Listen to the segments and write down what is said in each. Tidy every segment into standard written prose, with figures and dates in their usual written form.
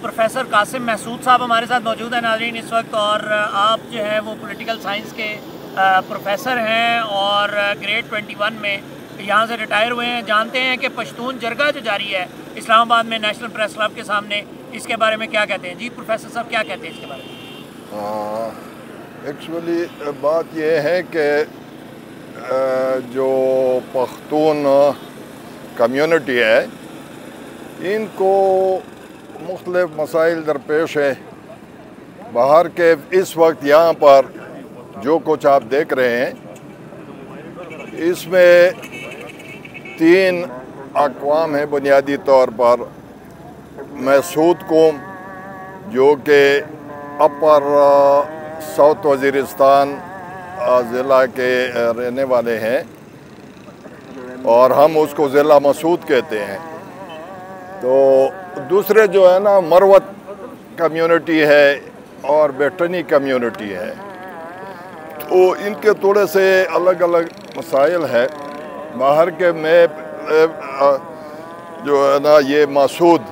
Professor Qasim Mehsud साहब हमारे साथ मौजूद हैं नाज़रीन इस वक्त, और आप जो है वो पॉलिटिकल साइंस के प्रोफेसर हैं और ग्रेड 21 में यहाँ से रिटायर हुए हैं। जानते हैं कि पश्तून जरगा जो जारी है इस्लामाबाद में नेशनल प्रेस क्लब के सामने, इसके बारे में क्या कहते हैं? जी प्रोफेसर साहब क्या कहते हैं इसके बारे में? एक्चुअली बात यह है कि जो पख्तून कम्युनिटी है इनको मुख्तलिफ मसाइल दरपेश है। बाहर के इस वक्त यहाँ पर जो कुछ आप देख रहे हैं इसमें 3 अक़वाम हैं बुनियादी तौर पर। महसूद कौम जो कि अपर साउथ वज़ीरिस्तान ज़िला के रहने वाले हैं और हम उसको ज़िला मसूद कहते हैं। तो दूसरे जो है ना मरवत कम्युनिटी है और बेटनी कम्युनिटी है। तो इनके थोड़े से अलग अलग मसाइल है। बाहर के में जो है ना ये मसूद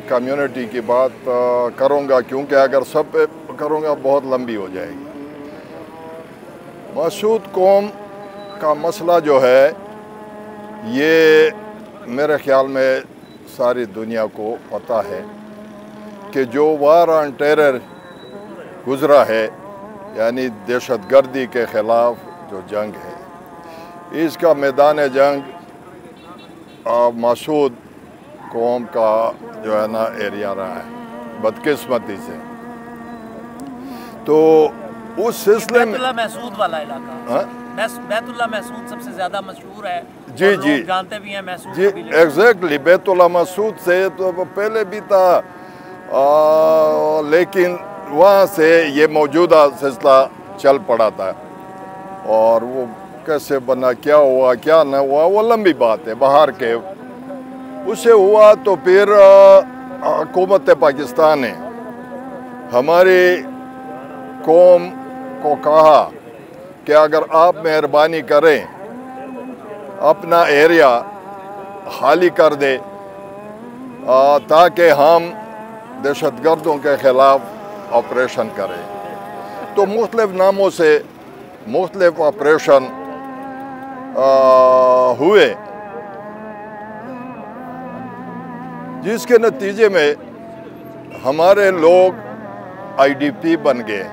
कम्युनिटी की बात करूँगा, क्योंकि अगर सब पे करूँगा बहुत लंबी हो जाएगी। मसूद कौम का मसला जो है ये मेरे ख़्याल में सारी दुनिया को पता है कि जो वार ऑन टेरर गुज़रा है, यानी दहशतगर्दी के ख़िलाफ़ जो जंग है, इसका मैदान जंग मसूद कौम का जो है ना एरिया रहा है बदकिस्मती से। तो उस सिलसिले में बैतुल्लाह महसूद वाला इलाका, बैतुल्लाह महसूद सबसे ज़्यादा मशहूर है। जी जी जानते भी हैं महसूद जी, एग्जैक्टली। बैतुल्लाह महसूद से तो पहले भी था, लेकिन वहाँ से ये मौजूदा सिलसिला चल पड़ा था और वो कैसे बना, क्या हुआ क्या न हुआ, वो लंबी बात है। बाहर के उससे हुआ तो फिर हुकूमत पाकिस्तान ने हमारी कौम को कहा कि अगर आप मेहरबानी करें अपना एरिया खाली कर दे ताकि हम दहशतगर्दों के ख़िलाफ़ ऑपरेशन करें। तो मुख्तलिफ़ नामों से मुख्तलिफ़ ऑपरेशन हुए, जिसके नतीजे में हमारे लोग IDP बन गए,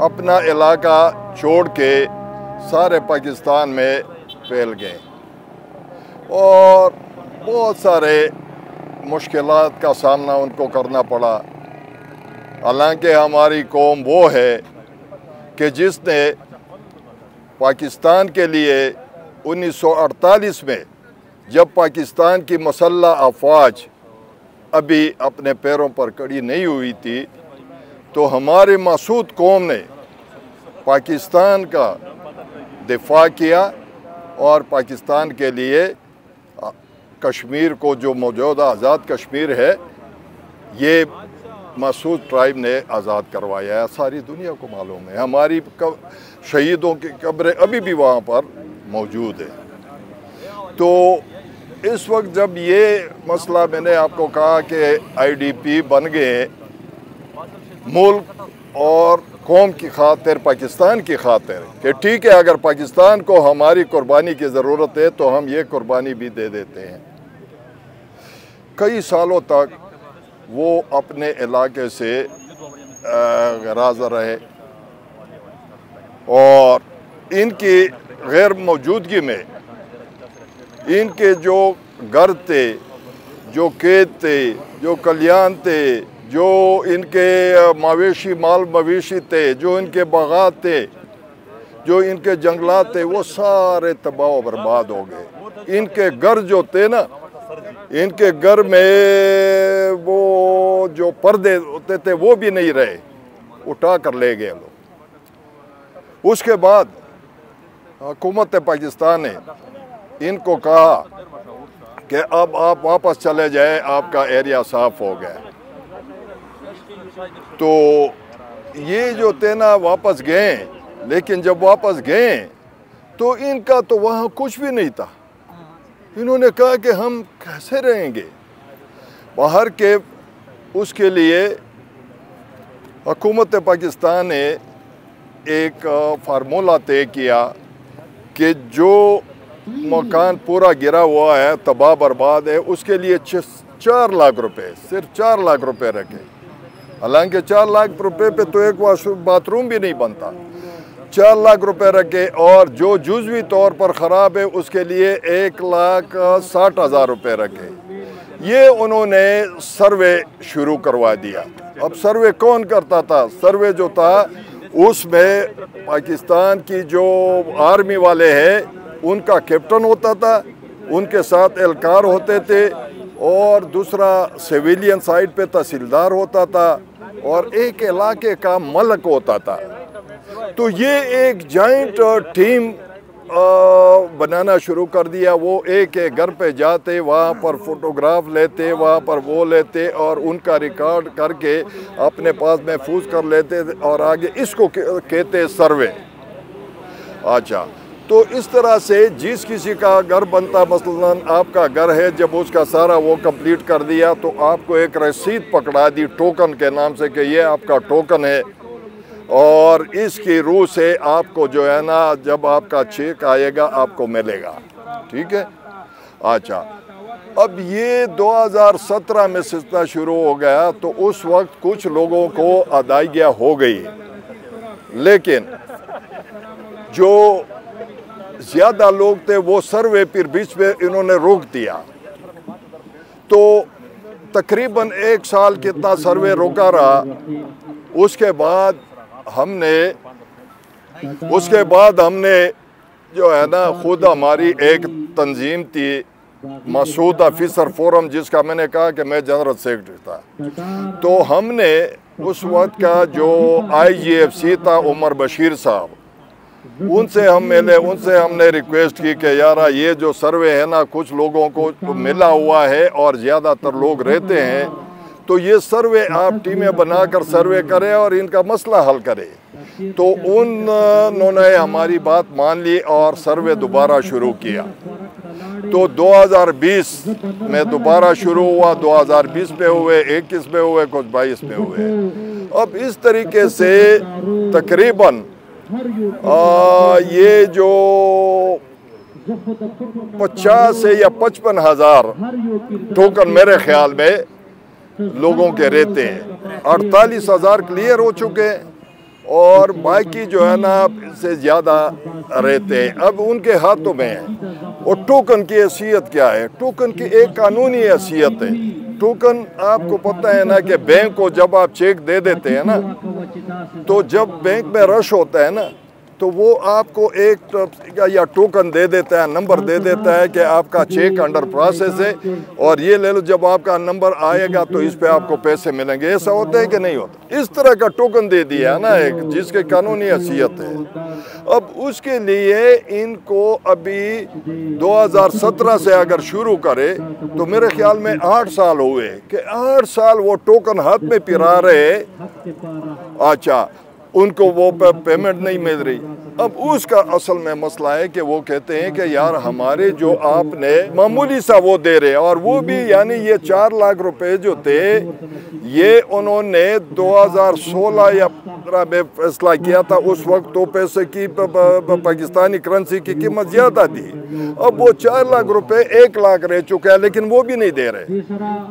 अपना इलाका छोड़ के सारे पाकिस्तान में फैल गए और बहुत सारे मुश्किलात का सामना उनको करना पड़ा। हालांकि हमारी कौम वो है कि जिसने पाकिस्तान के लिए 1948 में जब पाकिस्तान की मुसल्लह अफवाज अभी अपने पैरों पर खड़ी नहीं हुई थी, तो हमारे मसूद कौम ने पाकिस्तान का दिफा किया और पाकिस्तान के लिए कश्मीर को, जो मौजूदा आज़ाद कश्मीर है, ये मसूद ट्राइब ने आज़ाद करवाया है। सारी दुनिया को मालूम है। हमारी शहीदों की कब्रें अभी भी वहाँ पर मौजूद है। तो इस वक्त जब ये मसला, मैंने आपको कहा कि IDP बन गए मुल्क और कौम की खातिर, पाकिस्तान की खातिर, कि ठीक है अगर पाकिस्तान को हमारी कुर्बानी की ज़रूरत है तो हम ये कुर्बानी भी दे देते हैं। कई सालों तक वो अपने इलाके से गराज रहे और इनकी गैर मौजूदगी में इनके जो घर थे, जो खेत थे, जो कल्याण थे, जो इनके माल मवेशी थे, जो इनके बागात थे, जो इनके जंगलात थे, वो सारे तबाह बर्बाद हो गए। इनके घर जो थे ना, इनके घर में वो जो पर्दे होते थे वो भी नहीं रहे, उठा कर ले गए लोग। उसके बाद हुकूमत पाकिस्तान ने इनको कहा कि अब आप वापस चले जाए, आपका एरिया साफ हो गया। तो ये जो थे ना वापस गए, लेकिन जब वापस गए तो इनका तो वहाँ कुछ भी नहीं था। इन्होंने कहा कि हम कैसे रहेंगे, बाहर के उसके लिए हुकूमत पाकिस्तान ने एक फार्मूला तय किया कि जो मकान पूरा गिरा हुआ है, तबाह बर्बाद है, उसके लिए 4 लाख रुपए, सिर्फ 4 लाख रुपए रखे। हालांकि 4 लाख रुपए पे तो एक बाथरूम भी नहीं बनता। 4 लाख रुपए रखे और जो जुज़वी तौर पर ख़राब है उसके लिए 1,60,000 रुपए रखे। ये उन्होंने सर्वे शुरू करवा दिया। अब सर्वे कौन करता था? सर्वे जो था उसमें पाकिस्तान की जो आर्मी वाले हैं उनका कैप्टन होता था, उनके साथ एहलकार होते थे, और दूसरा सिविलियन साइड पे तहसीलदार होता था, और एक इलाके का मलक होता था। तो ये एक जॉइंट टीम बनाना शुरू कर दिया। वो एक घर पे जाते, वहाँ पर फोटोग्राफ लेते, वहाँ पर वो लेते और उनका रिकॉर्ड करके अपने पास महफूज कर लेते और आगे इसको कहते सर्वे। अच्छा, तो इस तरह से जिस किसी का घर बनता, मसलन आपका घर है, जब उसका सारा वो कंप्लीट कर दिया तो आपको एक रसीद पकड़ा दी टोकन के नाम से कि ये आपका टोकन है, और इसकी रूह से आपको जो है ना, जब आपका चेक आएगा आपको मिलेगा। ठीक है। अच्छा, अब ये 2017 में सिलसिला शुरू हो गया, तो उस वक्त कुछ लोगों को अदायगियाँ हो गई, लेकिन जो ज़्यादा लोग थे वो सर्वे फिर बीच में इन्होंने रोक दिया। तो तकरीबन 1 साल कितना सर्वे रोका रहा। उसके बाद हमने जो है ना, खुद हमारी एक तंजीम थी मसूद ऑफिसर फोरम, जिसका मैंने कहा कि मैं जनरल सेक्रेटरी था। तो हमने उस वक्त का जो IGFC था उमर बशीर साहब, उनसे हम मिले, उनसे हमने रिक्वेस्ट की कि यार ये जो सर्वे है ना, कुछ लोगों को मिला हुआ है और ज़्यादातर लोग रहते हैं, तो ये सर्वे आप टीमें बनाकर सर्वे करें और इनका मसला हल करें। तो उन्होंने हमारी बात मान ली और सर्वे दोबारा शुरू किया। तो 2020 में दोबारा शुरू हुआ, 2020 में हुए, 21 में हुए, कुछ 22 में हुए। अब इस तरीके से तकरीबन ये जो 50 या 55 हज़ार टोकन मेरे ख्याल में लोगों के रहते हैं। 48,000 क्लियर हो चुके हैं और बाकी जो है ना इससे ज़्यादा रहते हैं, अब उनके हाथों में है। और टोकन की हैसियत क्या है? टोकन की एक कानूनी हैसियत है। टोकन आपको पता है ना कि बैंक को जब आप चेक दे देते हैं ना, तो जब बैंक में रश होता है ना, तो वो आपको एक या टोकन दे देता है, नंबर दे देता है कि आपका चेक अंडर प्रोसेस है और ये ले लो, जब आपका नंबर आएगा तो इस पे आपको पैसे मिलेंगे। ऐसा होता है कि नहीं होता? इस तरह का टोकन दे दिया है ना एक, जिसके कानूनी हैसियत है। अब उसके लिए इनको अभी 2017 से अगर शुरू करे तो मेरे ख्याल में 8 साल हुए कि 8 साल वो टोकन हाथ में पिरा रहे। अच्छा, उनको वो पेमेंट नहीं मिल रही। अब उसका असल में मसला है कि वो कहते हैं कि यार हमारे जो आपने मामूली सा वो दे रहे, और वो भी यानी ये 4 लाख रुपए जो थे ये उन्होंने 2016 या 15 में फैसला किया था। उस वक्त तो पैसे की पाकिस्तानी करेंसी की कीमत ज़्यादा थी। अब वो 4 लाख रुपए 1 लाख रह चुका है, लेकिन वो भी नहीं दे रहे।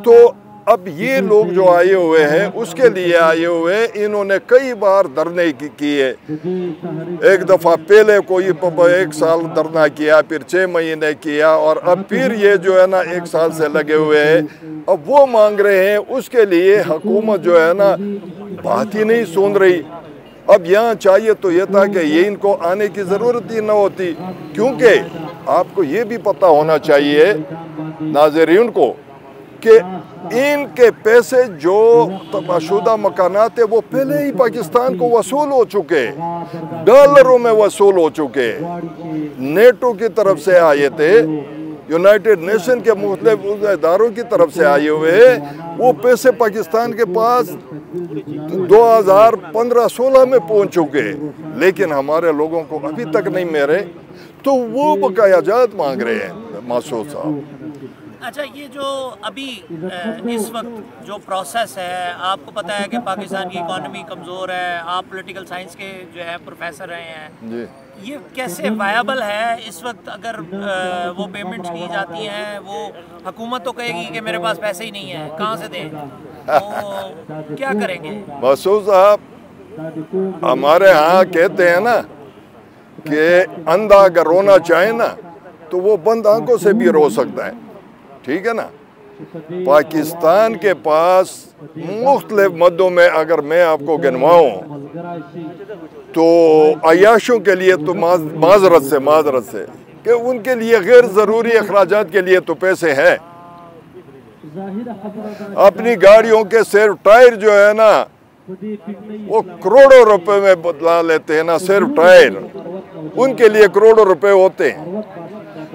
तो अब ये लोग जो आए हुए हैं उसके लिए आए हुए, इन्होंने कई बार धरने किए। एक दफ़ा पहले कोई 1 साल धरना किया, फिर 6 महीने किया, और अब फिर ये जो है ना 1 साल से लगे हुए हैं। अब वो मांग रहे हैं, उसके लिए हुकूमत जो है ना बात ही नहीं सुन रही। अब यहाँ चाहिए तो ये था कि ये इनको आने की ज़रूरत ही न होती, क्योंकि आपको ये भी पता होना चाहिए नाज़रीन को कि इनके पैसे जो तबाशुदा मकानात है वो पहले ही पाकिस्तान को वसूल हो चुके, डॉलरों में वसूल हो चुके। नेटो की तरफ से आए थे, यूनाइटेड नेशन के मुख्तलिफ इदारों की तरफ से आए हुए, वो पैसे पाकिस्तान के पास 2015-16 में पहुंच चुके, लेकिन हमारे लोगों को अभी तक नहीं मिले। तो वो बकाया जात मांग रहे हैं मसूद साहब। اچھا، یہ جو ابھی اس وقت جو پروسیس ہے، آپ کو پتہ ہے کہ پاکستان کی اکانومی کمزور ہے، آپ پولیٹیکل سائنس کے جو ہے پروفیسر رہے ہیں جی، یہ کیسے وائبل ہے اس وقت؟ اگر وہ پیمنٹس کی جاتی ہیں، وہ حکومت تو کہے گی کہ میرے پاس پیسے ہی نہیں ہیں، کہاں سے دیں، تو کیا کریں گے؟ مسعود صاحب، ہمارے ہاں کہتے ہیں نا کہ اندھا اگر رونا چاہے نا تو وہ بند آنکھوں سے بھی رو سکتا ہے، ٹھیک ہے نا؟ پاکستان کے پاس مختلف مدوں میں اگر میں آپ کو گنواؤں تو عیاشوں کے لیے تو معذرت سے کہ ان کے لیے غیر ضروری اخراجات کے لیے تو پیسے ہیں. اپنی گاڑیوں کے صرف ٹائر جو ہے نا وہ کروڑوں روپے میں بدلا لیتے ہیں نا، صرف ٹائر ان کے لیے کروڑوں روپے ہوتے ہیں.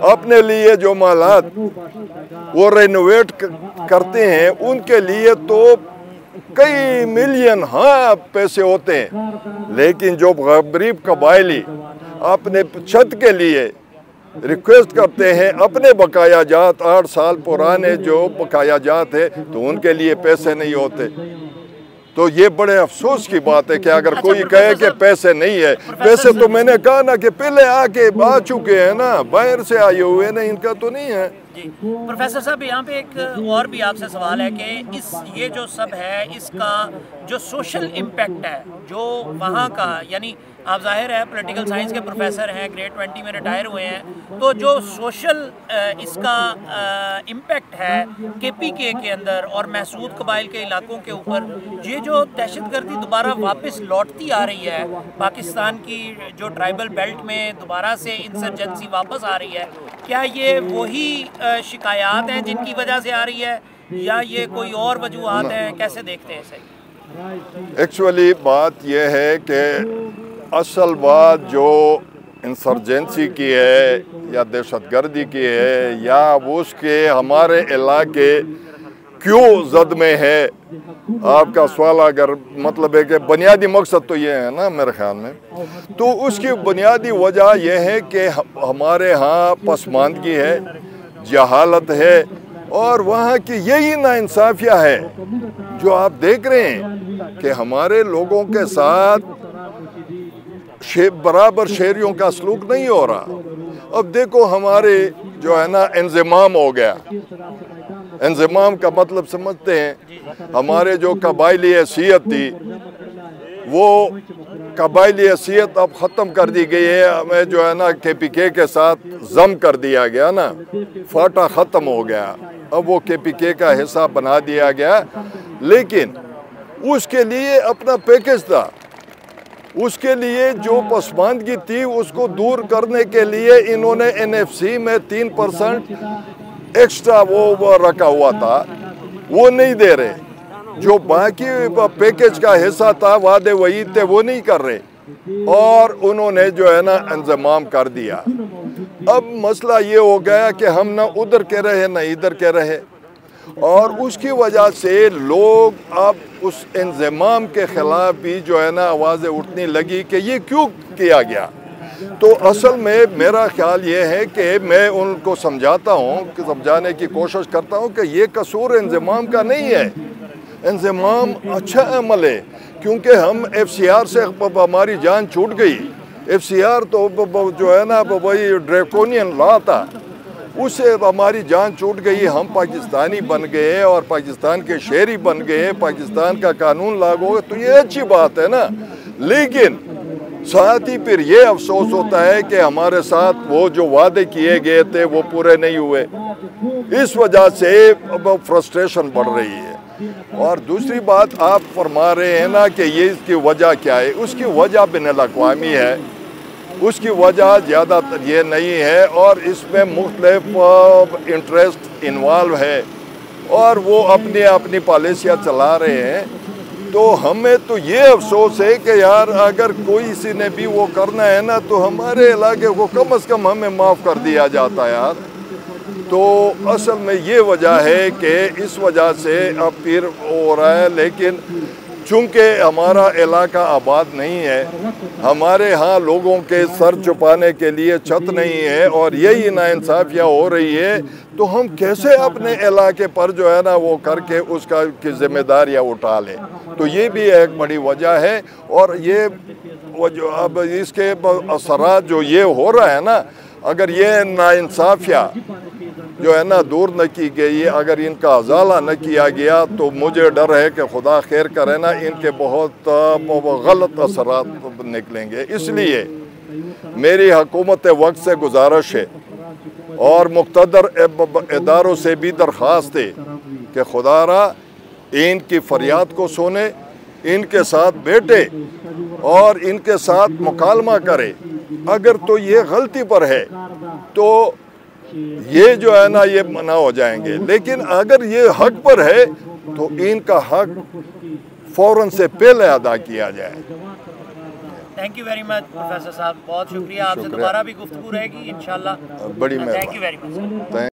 اپنے لیے جو مالات وہ رینوویٹ کرتے ہیں ان کے لیے تو کئی ملین پیسے ہوتے ہیں. لیکن جو غریب قبائلی اپنے چھت کے لیے ریکویسٹ کرتے ہیں اپنے بقایا جات 8 سال پرانے جو بقایا جات ہے تو ان کے لیے پیسے نہیں ہوتے. تو یہ بڑے افسوس کی بات ہے کہ اگر کوئی کہے کہ پیسے نہیں ہے، پیسے تو میں نے کہا نا کہ پہلے آ چکے ہیں نا، باہر سے آئے ہوئے نا، ان کا تو نہیں ہے. جی پروفیسر صاحب، یہاں پہ ایک اور بھی آپ سے سوال ہے کہ یہ جو سب ہے اس کا جو سوشل امپیکٹ ہے جو وہاں کا، یعنی آپ ظاہر ہے پولیٹیکل سائنس کے پروفیسر ہیں، گریڈ 20 میں ریٹائر ہوئے ہیں، تو جو سوشل اس کا امپیکٹ ہے کے پی کے اندر اور محسود قبائل کے علاقوں کے اوپر، یہ جو دہشت گردی دوبارہ واپس لوٹتی آ رہی ہے پاکستان کی جو ٹرائبل بیلٹ میں دوبارہ سے انسرجنسی واپس آ رہی ہے، کیا یہ وہی شکایات ہیں جن کی وجہ سے آ رہی ہے یا یہ کوئی اور وجوہات ہیں؟ کیسے دیکھتے ہیں اسے؟ ایکچولی بات یہ ہے کہ اصل بات جو انسرجنسی کی ہے یا دہشت گردی کی ہے یا اس کے ہمارے علاقے کیوں زد میں ہے، آپ کا سوال اگر مطلب ہے کہ بنیادی مقصد تو یہ ہے نا میرے خیال میں، تو اس کی بنیادی وجہ یہ ہے کہ ہمارے ہاں پسماندگی ہے، جہالت ہے، اور وہاں کی یہی ناانصافیہ ہے جو آپ دیکھ رہے ہیں کہ ہمارے لوگوں کے ساتھ برابر شہریوں کا سلوک نہیں ہو رہا. اب دیکھو ہمارے جو ہے نا انضمام ہو گیا. انضمام کا مطلب سمجھتے ہیں؟ ہمارے جو قبائلی حیثیت تھی وہ قبائلی حیثیت اب ختم کر دی گئی ہے. ہمیں جو ہے نا کے پی کے ساتھ ضم کر دیا گیا نا، فاٹا ختم ہو گیا. اب وہ کے پی کے کا حصہ بنا دیا گیا، لیکن اس کے لیے اپنا پیکج تھا. اس کے لیے جو پسماندگی تھی اس کو دور کرنے کے لیے انہوں نے این ایف سی میں 3% ایکسٹرا وہ رکھا ہوا تھا، وہ نہیں دے رہے. جو باقی پیکج کا حصہ تھا، وعدے وہی تھے، وہ نہیں کر رہے، اور انہوں نے جو ہے نا انضمام کر دیا. اب مسئلہ یہ ہو گیا کہ ہم نہ ادھر کے رہے نہ ادھر کے رہے، اور اس کی وجہ سے لوگ اب اس انضمام کے خلاف بھی جو ہے نا آوازیں اٹھنے لگی کہ یہ کیوں کیا گیا. تو اصل میں میرا خیال یہ ہے کہ میں ان کو سمجھاتا ہوں، سمجھانے کی کوشش کرتا ہوں کہ یہ قصور انضمام کا نہیں ہے. انضمام اچھا عمل ہے، کیونکہ ہم ایف سی آر سے ہماری جان چھوٹ گئی. ایف سی آر تو جو ہے نا وہی ڈریکونین لا تھا، اس سے ہماری جان چھوٹ گئی. ہم پاکستانی بن گئے اور پاکستان کے شہری بن گئے، پاکستان کا قانون لاگو ہو، تو یہ اچھی بات ہے نا. لیکن ساتھ ہی پھر یہ افسوس ہوتا ہے کہ ہمارے ساتھ وہ جو وعدے کیے گئے تھے وہ پورے نہیں ہوئے. اس وجہ سے فرسٹریشن بڑھ رہی ہے. اور دوسری بات آپ فرما رہے ہیں نا کہ یہ اس کی وجہ کیا ہے، اس کی وجہ بین الاقوامی ہے. اس کی وجہ زیادہ تر یہ نہیں ہے، اور اس میں مختلف انٹرسٹ انوالو ہے، اور وہ اپنی پالیسیاں چلا رہے ہیں. تو ہمیں تو یہ افسوس ہے کہ یار اگر کسی نے بھی وہ کرنا ہے نا تو ہمارے علاقے کو کم از کم ہمیں معاف کر دیا جاتا ہے یار. تو اصل میں یہ وجہ ہے کہ اس وجہ سے اب پھر ہو رہا ہے. لیکن چونکہ ہمارا علاقہ آباد نہیں ہے، ہمارے ہاں لوگوں کے سر چھپانے کے لیے چھت نہیں ہے اور یہی ناانصافیاں ہو رہی ہے، تو ہم کیسے اپنے علاقے پر جو ہے نا وہ کر کے اس کی ذمہ داریاں اٹھا لیں؟ تو یہ بھی ایک بڑی وجہ ہے، اور یہ جو اب اس کے اثرات جو یہ ہو رہا ہے نا، اگر یہ ناانصافیاں جو ہے نا دور نہ کی گئی، اگر ان کا ازالہ نہ کیا گیا، تو مجھے ڈر ہے کہ خدا خیر کرے نا ان کے بہت غلط اثرات نکلیں گے۔ اس لیے میری حکومت وقت سے گزارش ہے اور مقتدر اداروں سے بھی درخواست ہے کہ خدا را ان کی فریاد کو سنے، ان کے ساتھ بیٹھے اور ان کے ساتھ مکالمہ کرے۔ اگر تو یہ غلطی پر ہے تو یہ جو ہے نا یہ منع ہو جائیں گے، لیکن اگر یہ حق پر ہے تو ان کا حق فوراً سے پہلے ادا کیا جائے۔ Thank you very much professor صاحب، بہت شکریہ، آپ سے دوبارہ بھی گفتگو رہے گی انشاءاللہ۔ بڑی تھینک یو ویری مچ۔ مہربانی۔